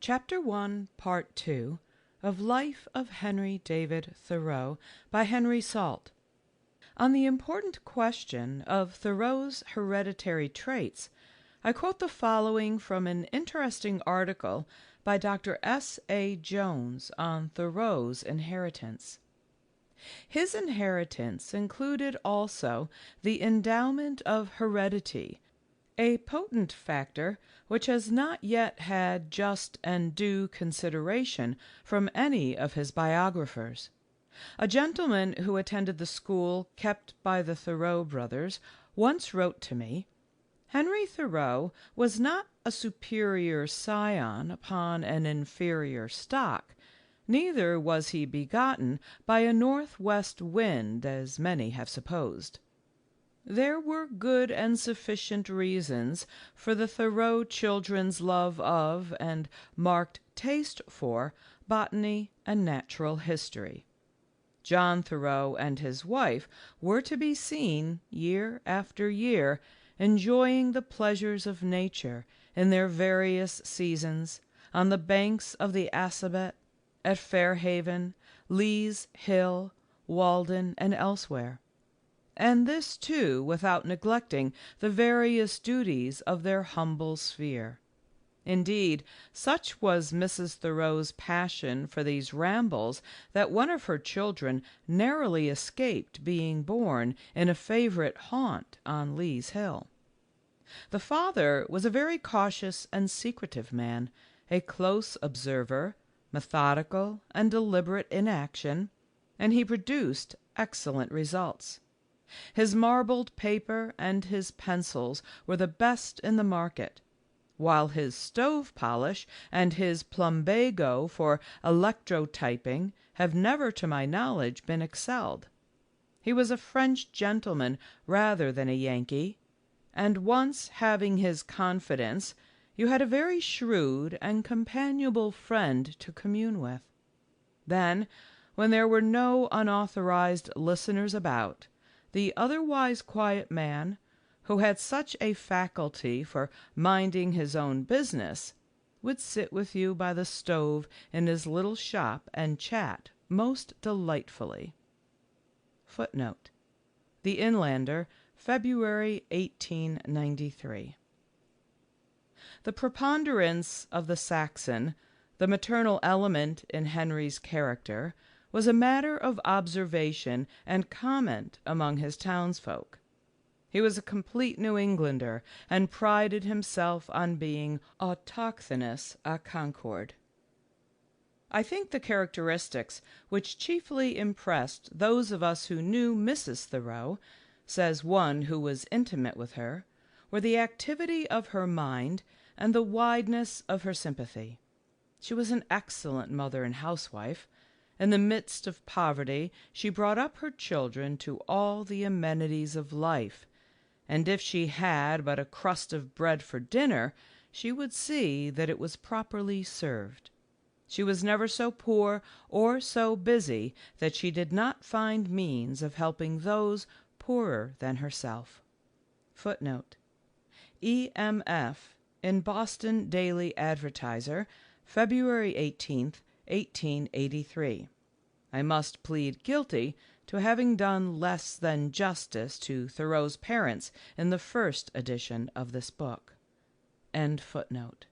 Chapter 1, Part 2 of Life of Henry David Thoreau by Henry Salt. On the important question of Thoreau's hereditary traits, I quote the following from an interesting article by Dr. S. A. Jones on Thoreau's inheritance. His inheritance included also the endowment of heredity, a potent factor which has not yet had just and due consideration from any of his biographers. A gentleman who attended the school kept by the Thoreau brothers once wrote to me, "Henry Thoreau was not a superior scion upon an inferior stock, neither was he begotten by a northwest wind, as many have supposed." There were good and sufficient reasons for the Thoreau children's love of and marked taste for botany and natural history. John Thoreau and his wife were to be seen year after year enjoying the pleasures of nature in their various seasons on the banks of the Assabet, at Fairhaven, Lee's Hill, Walden, and elsewhere. And this, too, without neglecting the various duties of their humble sphere. Indeed, such was Mrs. Thoreau's passion for these rambles that one of her children narrowly escaped being born in a favorite haunt on Lee's Hill. The father was a very cautious and secretive man, a close observer, methodical and deliberate in action, and he produced excellent results. His marbled paper and his pencils were the best in the market, while his stove polish and his plumbago for electrotyping have never to my knowledge been excelled. He was a French gentleman rather than a Yankee, and once having his confidence, you had a very shrewd and companionable friend to commune with. Then, when there were no unauthorized listeners about, the otherwise quiet man, who had such a faculty for minding his own business, would sit with you by the stove in his little shop and chat most delightfully. Footnote: The Inlander, February 1893. The preponderance of the Saxon, the maternal element in Henry's character, was a matter of observation and comment among his townsfolk. He was a complete New Englander, and prided himself on being autochthonous à Concord. I think the characteristics which chiefly impressed those of us who knew Mrs. Thoreau, says one who was intimate with her, were the activity of her mind and the wideness of her sympathy. She was an excellent mother and housewife. In the midst of poverty, she brought up her children to all the amenities of life, and if she had but a crust of bread for dinner, she would see that it was properly served. She was never so poor or so busy that she did not find means of helping those poorer than herself. Footnote: E.M.F. in Boston Daily Advertiser, February 18th, 1883. I must plead guilty to having done less than justice to Thoreau's parents in the first edition of this book. End footnote.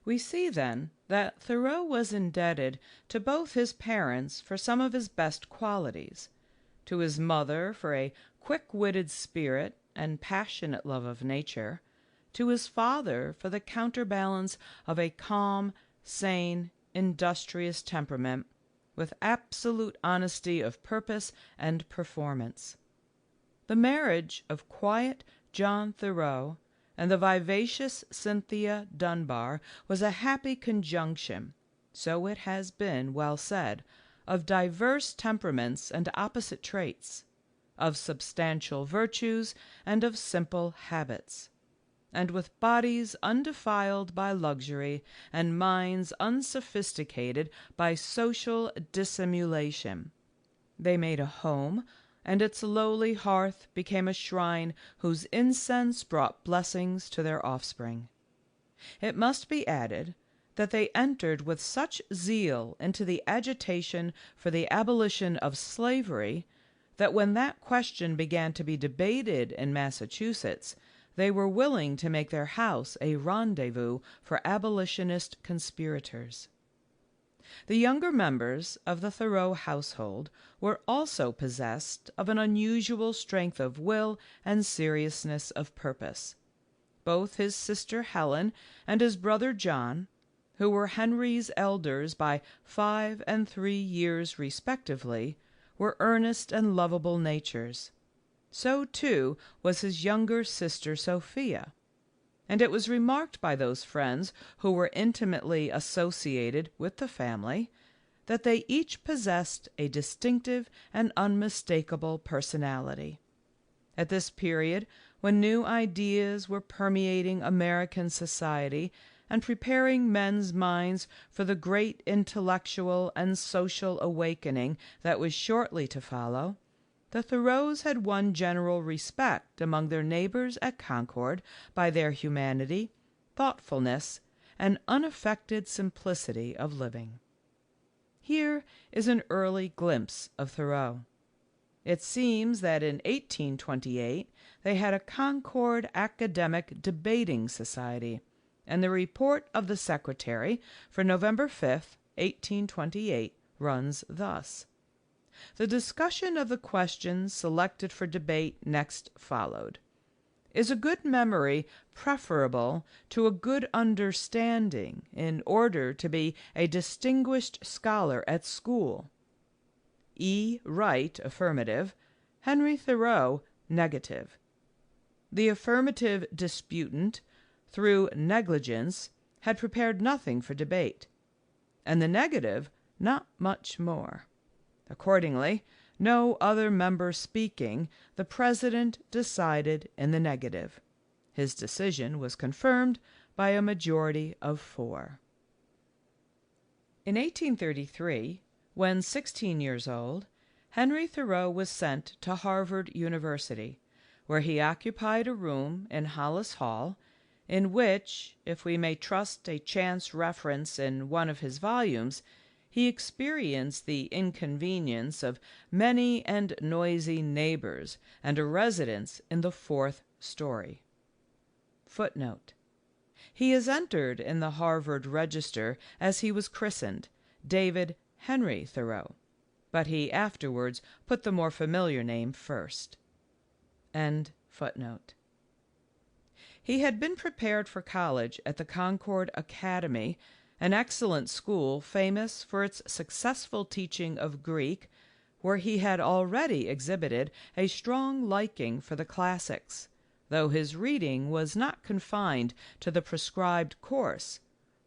We see, then, that Thoreau was indebted to both his parents for some of his best qualities, to his mother for a quick-witted spirit and passionate love of nature, to his father for the counterbalance of a calm, sane, industrious temperament, with absolute honesty of purpose and performance. The marriage of quiet John Thoreau and the vivacious Cynthia Dunbar was a happy conjunction, so it has been well said, of diverse temperaments and opposite traits, of substantial virtues and of simple habits, and with bodies undefiled by luxury and minds unsophisticated by social dissimulation. They made a home, and its lowly hearth became a shrine whose incense brought blessings to their offspring. It must be added that they entered with such zeal into the agitation for the abolition of slavery that when that question began to be debated in Massachusetts, they were willing to make their house a rendezvous for abolitionist conspirators. The younger members of the Thoreau household were also possessed of an unusual strength of will and seriousness of purpose. Both his sister Helen and his brother John, who were Henry's elders by 5 and 3 years respectively, were earnest and lovable natures. So, too, was his younger sister Sophia, and it was remarked by those friends who were intimately associated with the family that they each possessed a distinctive and unmistakable personality. At this period, when new ideas were permeating American society and preparing men's minds for the great intellectual and social awakening that was shortly to follow, the Thoreaus had won general respect among their neighbors at Concord by their humanity, thoughtfulness, and unaffected simplicity of living. Here is an early glimpse of Thoreau. It seems that in 1828 they had a Concord Academic Debating Society, and the report of the secretary for November 5, 1828, runs thus. The discussion of the questions selected for debate next followed. Is a good memory preferable to a good understanding in order to be a distinguished scholar at school? E. Wright, affirmative. Henry Thoreau, negative. The affirmative disputant, through negligence, had prepared nothing for debate, and the negative not much more. Accordingly, no other member speaking, the president decided in the negative. His decision was confirmed by a majority of 4. In 1833, when 16 years old, Henry Thoreau was sent to Harvard University, where he occupied a room in Hollis Hall, in which, if we may trust a chance reference in one of his volumes, he experienced the inconvenience of many and noisy neighbors and a residence in the 4th story. Footnote: he is entered in the Harvard Register as he was christened, David Henry Thoreau, but he afterwards put the more familiar name first. End footnote. He had been prepared for college at the Concord Academy, an excellent school famous for its successful teaching of Greek, where he had already exhibited a strong liking for the classics, though his reading was not confined to the prescribed course,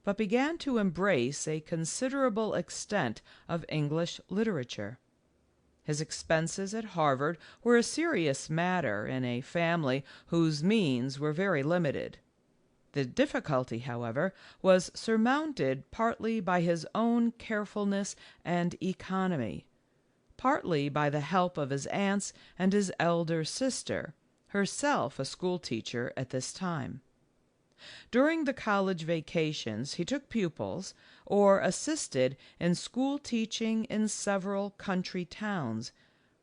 but began to embrace a considerable extent of English literature. His expenses at Harvard were a serious matter in a family whose means were very limited. The difficulty, however, was surmounted partly by his own carefulness and economy, partly by the help of his aunts and his elder sister, herself a schoolteacher at this time. During the college vacations he took pupils or assisted in school teaching in several country towns,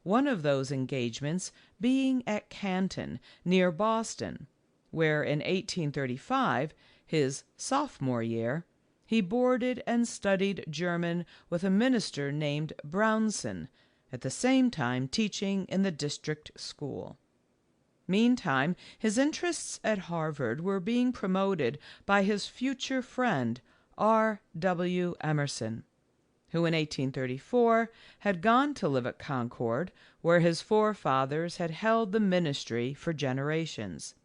one of those engagements being at Canton, near Boston, where in 1835, his sophomore year, he boarded and studied German with a minister named Brownson, at the same time teaching in the district school. Meantime, his interests at Harvard were being promoted by his future friend, R. W. Emerson, who in 1834 had gone to live at Concord, where his forefathers had held the ministry for generations.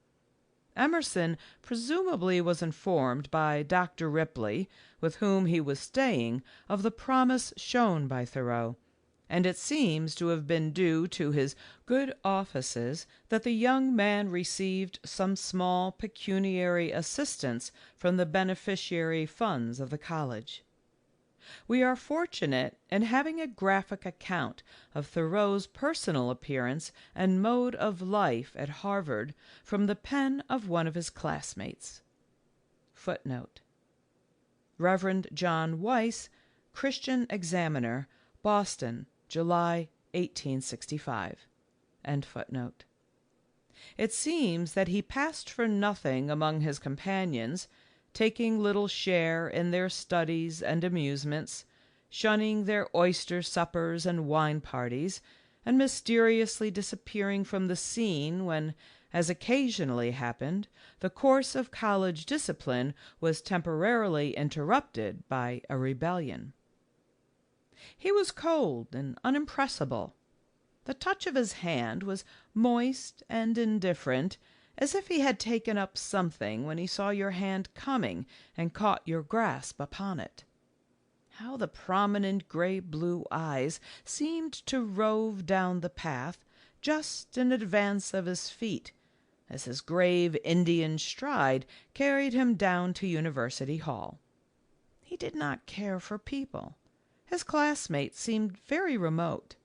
Emerson presumably was informed by Dr. Ripley, with whom he was staying, of the promise shown by Thoreau, and it seems to have been due to his good offices that the young man received some small pecuniary assistance from the beneficiary funds of the college. We are fortunate in having a graphic account of Thoreau's personal appearance and mode of life at Harvard from the pen of one of his classmates. Footnote: Reverend John Weiss, Christian Examiner, Boston, July 1865. End footnote. It seems that he passed for nothing among his companions, taking little share in their studies and amusements, shunning their oyster suppers and wine parties, and mysteriously disappearing from the scene when, as occasionally happened, the course of college discipline was temporarily interrupted by a rebellion. He was cold and unimpressible. The touch of his hand was moist and indifferent, as if he had taken up something when he saw your hand coming and caught your grasp upon it. How the prominent gray-blue eyes seemed to rove down the path just in advance of his feet, as his grave Indian stride carried him down to University Hall. He did not care for people. His classmates seemed very remote.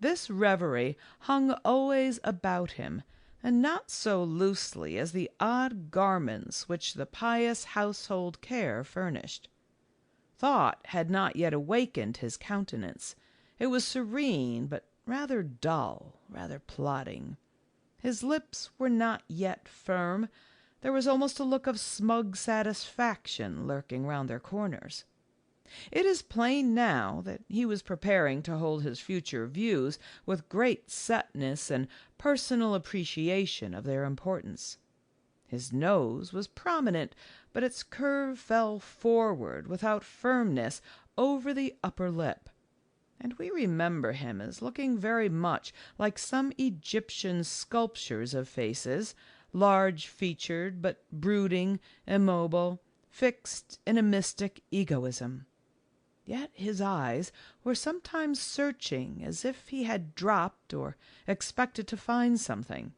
This reverie hung always about him, and not so loosely as the odd garments which the pious household care furnished. Thought had not yet awakened his countenance. It was serene, but rather dull, rather plodding. His lips were not yet firm. There was almost a look of smug satisfaction lurking round their corners. It is plain now that he was preparing to hold his future views with great setness and personal appreciation of their importance. His nose was prominent, but its curve fell forward without firmness over the upper lip, and we remember him as looking very much like some Egyptian sculptures of faces, large-featured but brooding, immobile, fixed in a mystic egoism. Yet his eyes were sometimes searching as if he had dropped or expected to find something.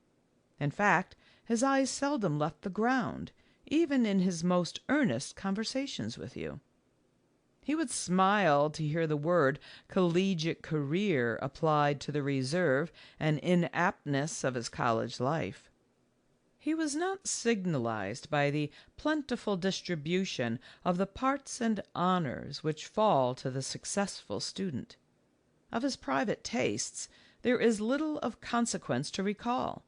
In fact, his eyes seldom left the ground, even in his most earnest conversations with you. He would smile to hear the word collegiate career applied to the reserve and inaptness of his college life. He was not signalized by the plentiful distribution of the parts and honors which fall to the successful student. Of his private tastes there is little of consequence to recall,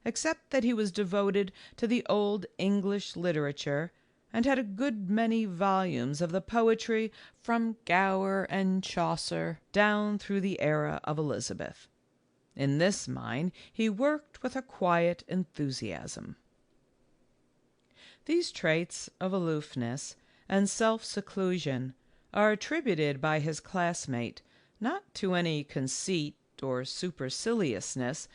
except that he was devoted to the old English literature and had a good many volumes of the poetry from Gower and Chaucer down through the era of Elizabeth. In this line he worked with a quiet enthusiasm. These traits of aloofness and self-seclusion are attributed by his classmate not to any conceit or superciliousness,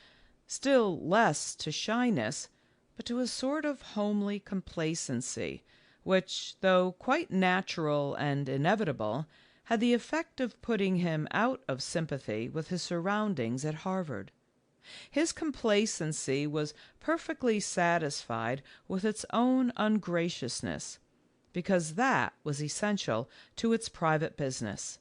still less to shyness, but to a sort of homely complacency, which, though quite natural and inevitable, had the effect of putting him out of sympathy with his surroundings at Harvard. His complacency was perfectly satisfied with its own ungraciousness, because that was essential to its private business.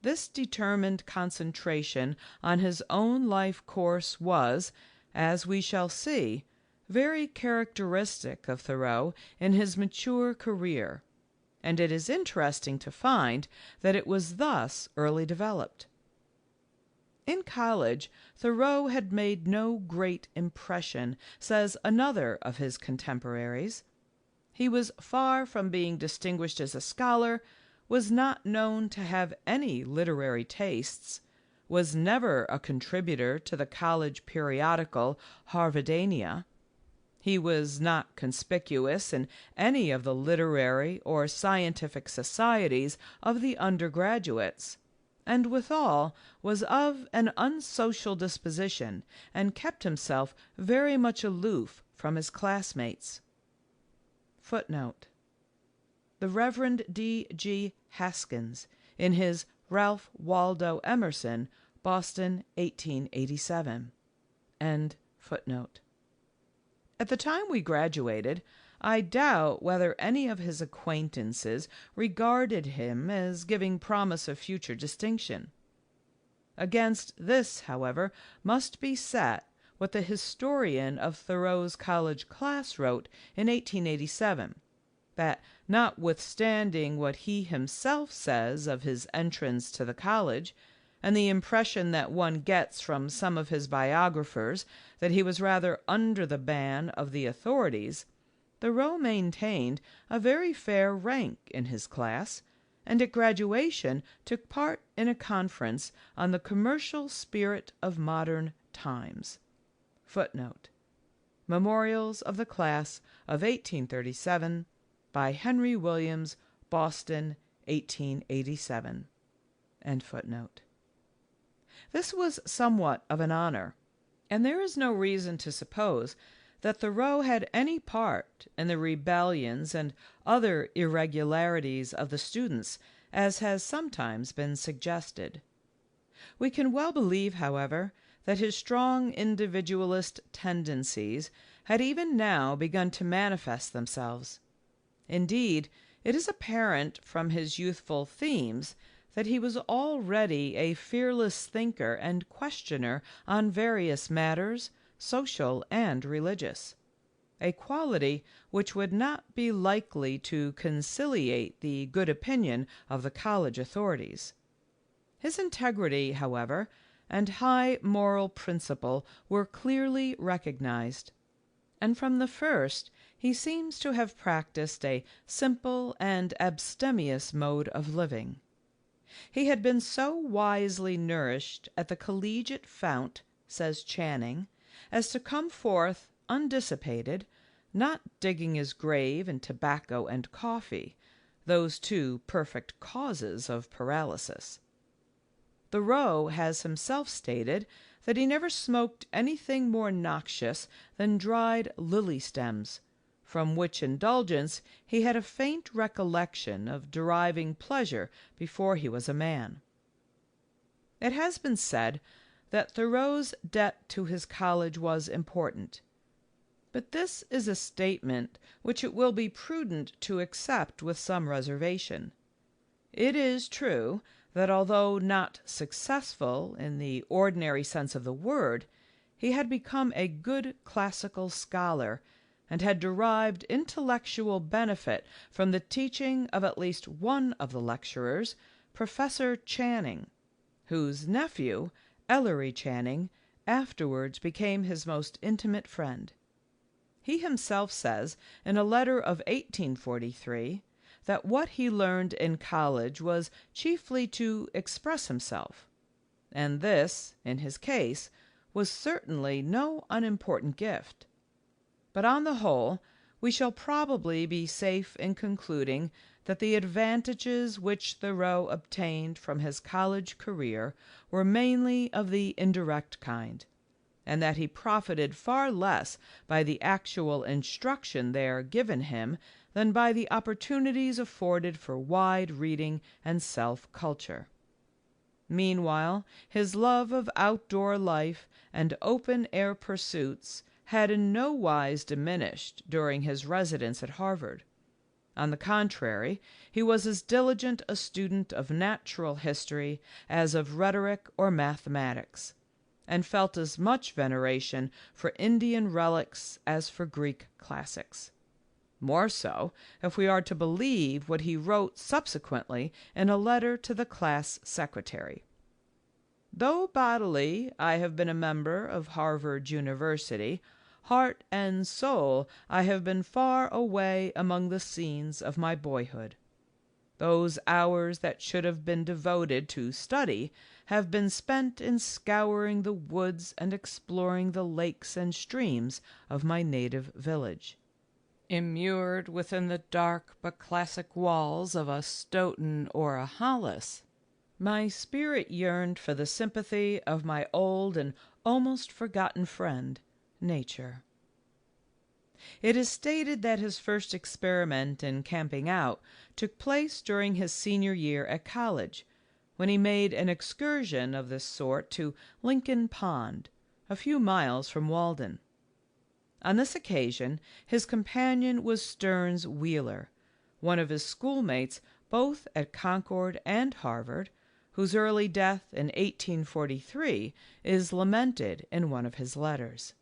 This determined concentration on his own life course was, as we shall see, very characteristic of Thoreau in his mature career, and it is interesting to find that it was thus early developed. In college, Thoreau had made no great impression, says another of his contemporaries. He was far from being distinguished as a scholar, was not known to have any literary tastes, was never a contributor to the college periodical Harvardania. He was not conspicuous in any of the literary or scientific societies of the undergraduates, and withal was of an unsocial disposition, and kept himself very much aloof from his classmates. Footnote: The Reverend D. G. Haskins, in his Ralph Waldo Emerson, Boston, 1887. End footnote. At the time we graduated, I doubt whether any of his acquaintances regarded him as giving promise of future distinction. Against this, however, must be set what the historian of Thoreau's college class wrote in 1887, that notwithstanding what he himself says of his entrance to the college, and the impression that one gets from some of his biographers that he was rather under the ban of the authorities, Thoreau maintained a very fair rank in his class, and at graduation took part in a conference on the commercial spirit of modern times. Footnote: Memorials of the Class of 1837 by Henry Williams, Boston, 1887. End footnote. This was somewhat of an honor, and there is no reason to suppose that Thoreau had any part in the rebellions and other irregularities of the students, as has sometimes been suggested. We can well believe, however, that his strong individualist tendencies had even now begun to manifest themselves. Indeed, it is apparent from his youthful themes that he was already a fearless thinker and questioner on various matters, social and religious, a quality which would not be likely to conciliate the good opinion of the college authorities. His integrity, however, and high moral principle were clearly recognized, and from the first he seems to have practiced a simple and abstemious mode of living. He had been so wisely nourished at the collegiate fount, says Channing, as to come forth undissipated, not digging his grave in tobacco and coffee, those two perfect causes of paralysis. Thoreau has himself stated that he never smoked anything more noxious than dried lily stems, from which indulgence he had a faint recollection of deriving pleasure before he was a man. It has been said that Thoreau's debt to his college was important, but this is a statement which it will be prudent to accept with some reservation. It is true that although not successful in the ordinary sense of the word, he had become a good classical scholar, and had derived intellectual benefit from the teaching of at least one of the lecturers, Professor Channing, whose nephew, Ellery Channing, afterwards became his most intimate friend. He himself says, in a letter of 1843, that what he learned in college was chiefly to express himself, and this, in his case, was certainly no unimportant gift. But on the whole, we shall probably be safe in concluding that the advantages which Thoreau obtained from his college career were mainly of the indirect kind, and that he profited far less by the actual instruction there given him than by the opportunities afforded for wide reading and self-culture. Meanwhile, his love of outdoor life and open-air pursuits had in no wise diminished during his residence at Harvard. On the contrary, he was as diligent a student of natural history as of rhetoric or mathematics, and felt as much veneration for Indian relics as for Greek classics. More so, if we are to believe what he wrote subsequently in a letter to the class secretary. Though bodily I have been a member of Harvard University, heart and soul I have been far away among the scenes of my boyhood. Those hours that should have been devoted to study have been spent in scouring the woods and exploring the lakes and streams of my native village. Immured within the dark but classic walls of a Stoughton or a Hollis, my spirit yearned for the sympathy of my old and almost forgotten friend, Nature. It is stated that his first experiment in camping out took place during his senior year at college, when he made an excursion of this sort to Lincoln Pond, a few miles from Walden. On this occasion his companion was Stearns Wheeler, one of his schoolmates both at Concord and Harvard, whose early death in 1843 is lamented in one of his letters.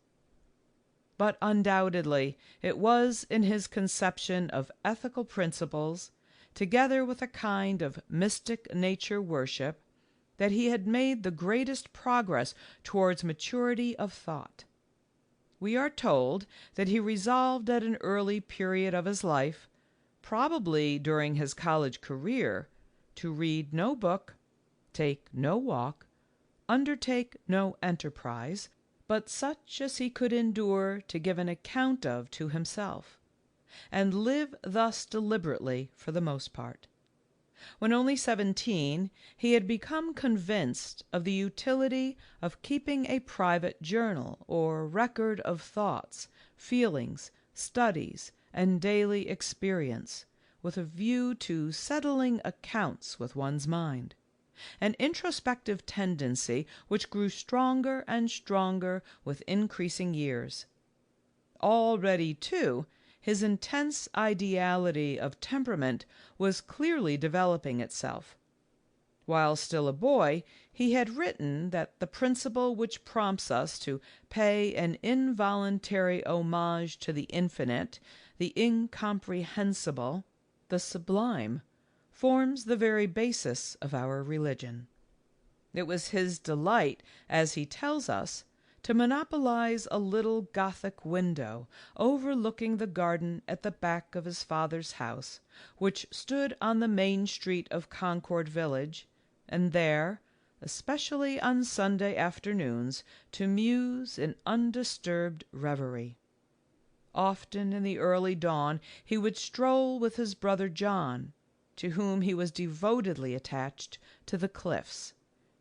but undoubtedly it was in his conception of ethical principles, together with a kind of mystic nature worship, that he had made the greatest progress towards maturity of thought. We are told that he resolved at an early period of his life, probably during his college career, to read no book, take no walk, undertake no enterprise, but such as he could endure to give an account of to himself, and live thus deliberately for the most part. When only 17, he had become convinced of the utility of keeping a private journal or record of thoughts, feelings, studies, and daily experience, with a view to settling accounts with one's mind, an introspective tendency which grew stronger and stronger with increasing years. Already, too, his intense ideality of temperament was clearly developing itself. While still a boy, he had written that the principle which prompts us to pay an involuntary homage to the infinite, the incomprehensible, the sublime, forms the very basis of our religion. It was his delight, as he tells us, to monopolize a little Gothic window overlooking the garden at the back of his father's house, which stood on the main street of Concord village, and there, especially on Sunday afternoons, to muse in undisturbed reverie. Often in the early dawn he would stroll with his brother John, to whom he was devotedly attached, to the cliffs,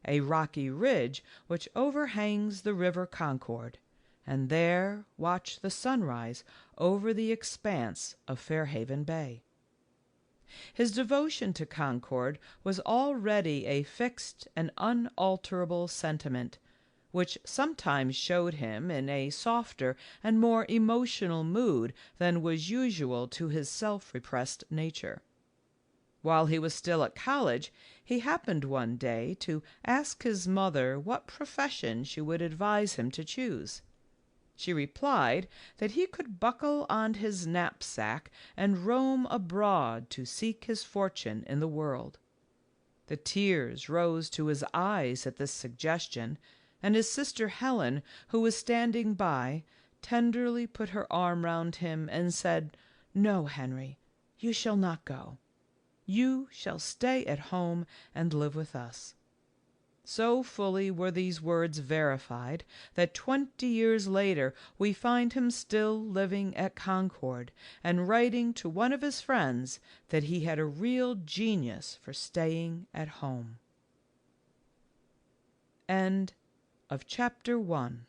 a rocky ridge which overhangs the river Concord, and there watch the sunrise over the expanse of Fairhaven Bay. His devotion to Concord was already a fixed and unalterable sentiment, which sometimes showed him in a softer and more emotional mood than was usual to his self-repressed nature. While he was still at college, he happened one day to ask his mother what profession she would advise him to choose. She replied that he could buckle on his knapsack and roam abroad to seek his fortune in the world. The tears rose to his eyes at this suggestion, and his sister Helen, who was standing by, tenderly put her arm round him and said, "No, Henry, you shall not go. You shall stay at home and live with us." So fully were these words verified that 20 years later we find him still living at Concord and writing to one of his friends that he had a real genius for staying at home. End of Chapter 1.